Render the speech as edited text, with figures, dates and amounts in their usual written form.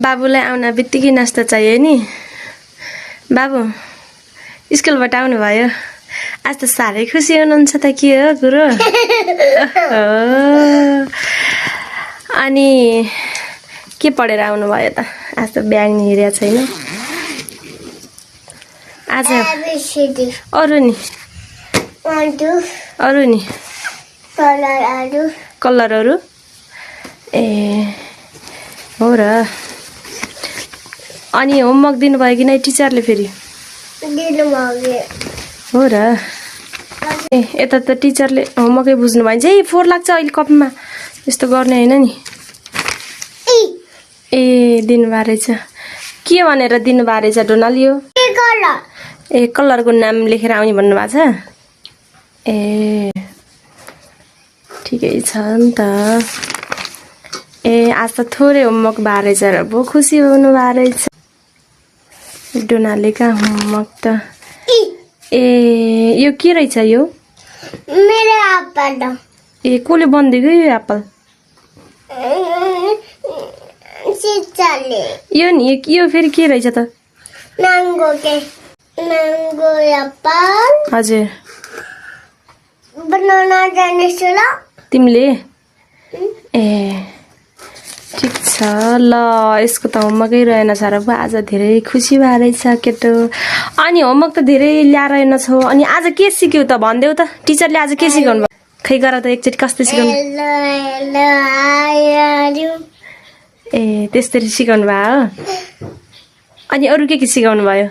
बाबुलाई आउन बित्तिकै नास्ता चाहियो नि बाबु स्कुलबाट आउनु भयो आज त साह्रै खुसी हुनुहुन्छ त के हो गुरु अनि के पढेर आउनु भयो त आज त ब्याग नि हेरेको छैन आज अरु नि कलरहरु ए हो र अनि होमवर्क दिनुभयो कि नै टिचरले फेरि हो र ए यता त टिचरले होमवर्कै बुझ्नु भयो चाहिँ 4 लाग्छ अहिले कपीमा यस्तो गर्ने हैन नि ए दिनुभयो रहेछ के भनेर दिनुभयो रहेछ डोनाल यो ए कलरको नाम लेखेर आउने भन्नु भएको छ ए ठिकै छ नि त ए आज त थोरै होमवर्क भए रहेछ र बो खुसी हुनु भए रहेछ डोनाले का होमवर्क त ए यो के रहेछ यो मेरो एप्पल ए कोले बन्दियो यो एप्पल सिचाले यो नि यो फेरि के रहेछ त मैंगो एप्पल हजुर बनाउन जान्छु ल तिमीले ए ठीक छ ल यसको त होमवर्कै रहेन छ र आज धेरै खुसी भए रहेछ केटो अनि होमवर्क त धेरै ल्याएर रहेन छौ अनि आज के सिक्यौ त भन्देऊ त टिचरले आज के सिकाउनु भयो खै गर त एकचोटी कस्तो सिकाउनु ए त्यसरी सिकाउनु भयो अनि अरु के सिकाउनु भयो